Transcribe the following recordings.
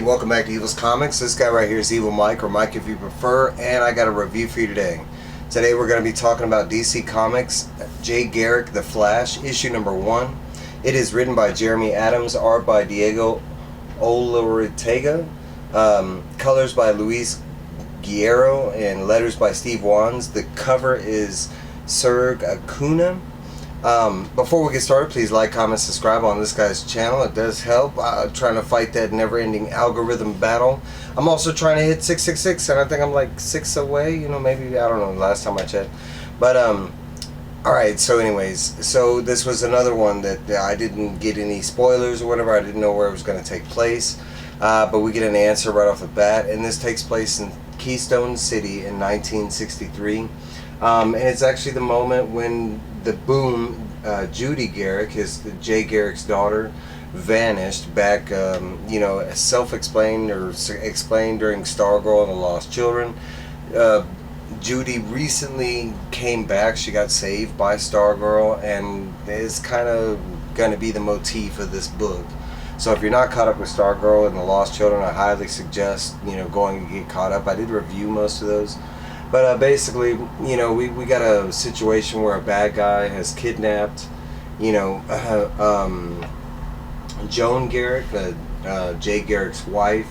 welcome back to Evil's Comics. This guy right here is Evil Mike, or Mike if you prefer, and I got a review for you today. Today we're going to be talking about DC Comics, J. Garrick, The Flash, issue number 1. It is written by Jeremy Adams, art by Diego Olortegui, colors by Luis Guerrero, and letters by Steve Wands. The cover is Serg Acuña. Before we get started, please like, comment, subscribe on this guy's channel. It does help. Trying to fight that never-ending algorithm battle. I'm also trying to hit 666, and I think I'm like 6 away. You know, maybe, I don't know, last time I checked. But alright, so anyways, so this was another one that I didn't get any spoilers or whatever. I didn't know where it was going to take place, but we get an answer right off the bat, and this takes place in Keystone City in 1963. And it's actually the moment when the Boom, Judy Garrick, Jay Garrick's daughter, vanished back, you know, self-explained or explained during Stargirl and the Lost Children. Judy recently came back. She got saved by Stargirl, and is kind of going to be the motif of this book. So if you're not caught up with Stargirl and the Lost Children, I highly suggest, you know, going and get caught up. I did review most of those. But basically, you know, we got a situation where a bad guy has kidnapped, you know, Joan Garrick, Jay Garrick's wife.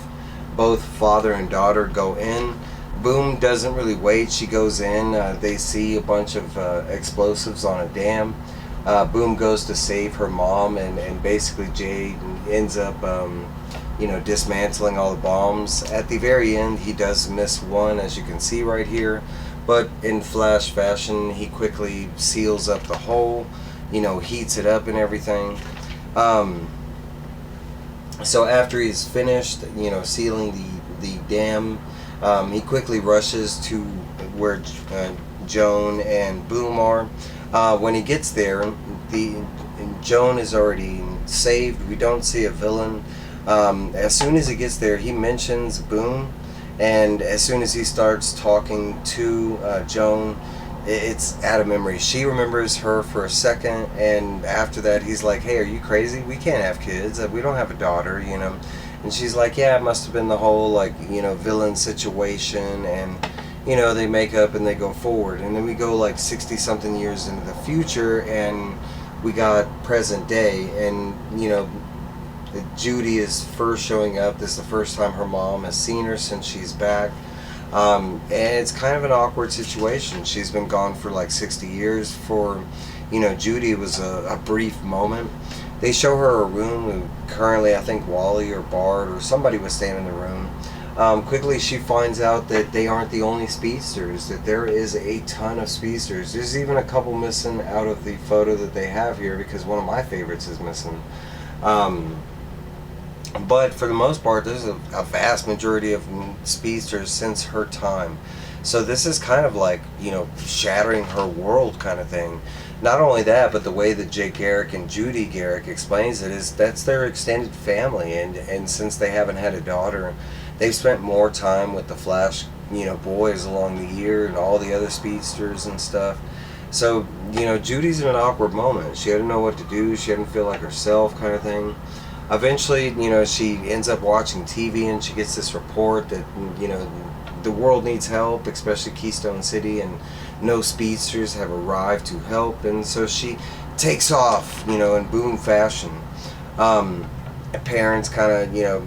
Both father and daughter go in. Boom doesn't really wait. She goes in. They see a bunch of explosives on a dam. Boom goes to save her mom, and basically Jay ends up you know, dismantling all the bombs. At the very end, he does miss one, as you can see right here, but in Flash fashion, he quickly seals up the hole, you know, heats it up and everything. So after he's finished, you know, sealing the dam, he quickly rushes to where Joan and Boom are. When he gets there, Joan is already saved. We don't see a villain. As soon as he gets there, he mentions Boom, and as soon as he starts talking to Joan, it's out of memory. She remembers her for a second, and after that he's like, hey, are you crazy? We can't have kids. We don't have a daughter, you know. And she's like, yeah, it must have been the whole, like, you know, villain situation, and, you know, they make up and they go forward. And then we go like 60 something years into the future, and we got present day, and, you know, Judy is first showing up. This is the first time her mom has seen her since she's back. And it's kind of an awkward situation. She's been gone for like 60 years. For, you know, Judy, it was a brief moment. They show her a room. Currently, I think Wally or Bart or somebody was staying in the room. Quickly, she finds out that they aren't the only speedsters, that there is a ton of speedsters. There's even a couple missing out of the photo that they have here, because one of my favorites is missing. But for the most part, there's a vast majority of speedsters since her time. So this is kind of like, you know, shattering her world kind of thing. Not only that, but the way that Jay Garrick and Judy Garrick explains it is that's their extended family, and since they haven't had a daughter, they've spent more time with the Flash, you know, boys along the year and all the other speedsters and stuff. So, you know, Judy's in an awkward moment. She didn't know what to do. She didn't feel like herself kind of thing. Eventually, you know, she ends up watching TV, and she gets this report that, you know, the world needs help, especially Keystone City, and no speedsters have arrived to help. And so she takes off, you know, in Boom fashion. Parents kind of, you know,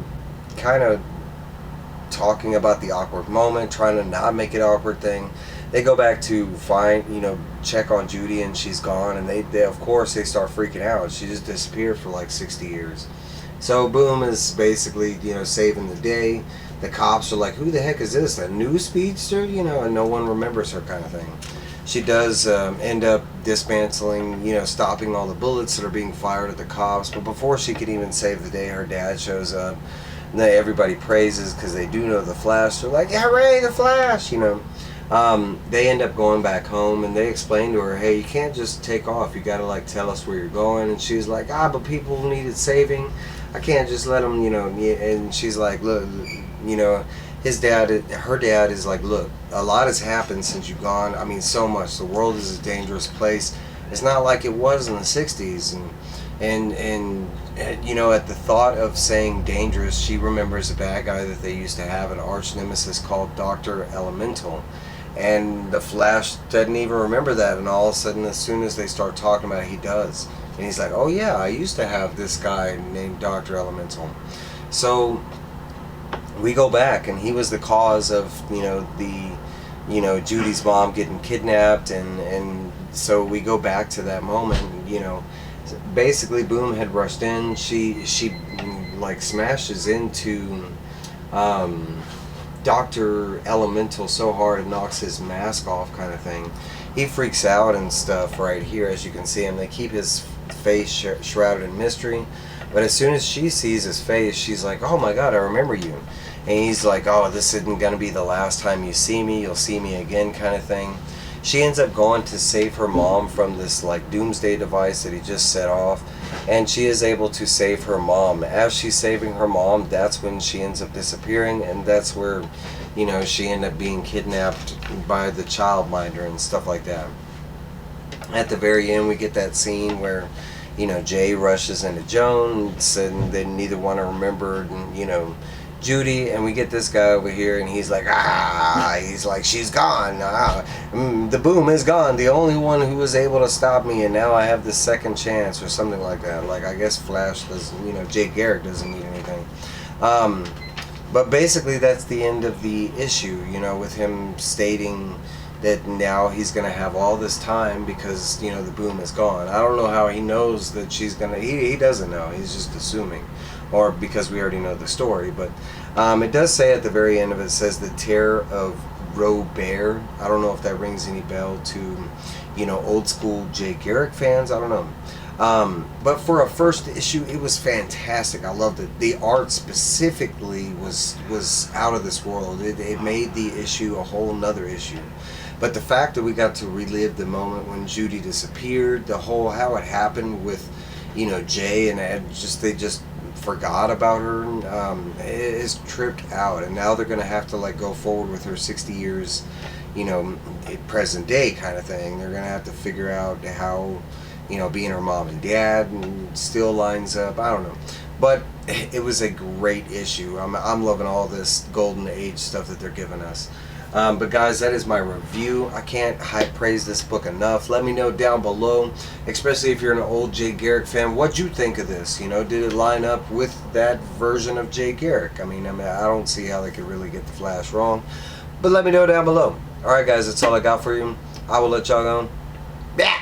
talking about the awkward moment, trying to not make it an awkward thing. They go back to find, you know, check on Judy, and she's gone, and they of course they start freaking out. She just disappeared for like 60 years. So Boom is basically, you know, saving the day. The cops are like, who the heck is this? A new speedster? You know, and no one remembers her kind of thing. She does end up dismantling, you know, stopping all the bullets that are being fired at the cops. But before she could even save the day, her dad shows up. And everybody praises because they do know the Flash. They're like, yeah, hooray, the Flash, you know. They end up going back home, and they explain to her, hey, you can't just take off. You got to, like, tell us where you're going. And she's like, but people needed saving. I can't just let them, you know. And she's like, look, you know, her dad is like, look, a lot has happened since you've gone. I mean, so much. The world is a dangerous place. It's not like it was in the 60s. And, and you know, at the thought of saying dangerous, she remembers a bad guy that they used to have, an arch nemesis called Dr. Elemental. And the Flash doesn't even remember that, and all of a sudden, as soon as they start talking about it, he does. And he's like, oh yeah, I used to have this guy named Dr. Elemental. So we go back, and he was the cause of, Judy's mom getting kidnapped, and so we go back to that moment. Basically Boom had rushed in. She like smashes into Dr. Elemental so hard it knocks his mask off, kind of thing. He freaks out and stuff right here, as you can see him. They keep his face shrouded in mystery, but as soon as she sees his face, she's like, oh my god, I remember you. And he's like, oh, this isn't gonna be the last time you see me, you'll see me again, kind of thing. She ends up going to save her mom from this like doomsday device that he just set off, and she is able to save her mom. As she's saving her mom, that's when she ends up disappearing, and that's where, she ended up being kidnapped by the childminder and stuff like that. At the very end, we get that scene where, Jay rushes into Jones, and they neither one are remembered, and, Judy, and we get this guy over here, and he's like, he's like, she's gone, the Boom is gone, the only one who was able to stop me, and now I have the second chance, or something like that. Like, I guess Flash doesn't, Jay Garrick doesn't need anything. But basically, that's the end of the issue, with him stating that now he's going to have all this time because, the Boom is gone. I don't know how he knows that she's going to, he doesn't know, he's just assuming. Or because we already know the story, but it does say at the very end of it, says the Terror of Robert. I don't know if that rings any bell to, old school Jay Garrick fans. I don't know. But for a first issue, it was fantastic. I loved it. The art specifically was out of this world. It made the issue a whole nother issue. But the fact that we got to relive the moment when Judy disappeared, the whole how it happened with, Jay, and they just forgot about her, is tripped out, and now they're going to have to like go forward with her 60 years, present day kind of thing. They're going to have to figure out how, being her mom and dad and still lines up. I don't know, but it was a great issue. I'm loving all this golden age stuff that they're giving us. But guys, that is my review. I can't high praise this book enough. Let me know down below, especially if you're an old Jay Garrick fan, what'd you think of this? Did it line up with that version of Jay Garrick? I mean, I don't see how they could really get the Flash wrong. But let me know down below. Alright guys, that's all I got for you. I will let y'all go. Yeah.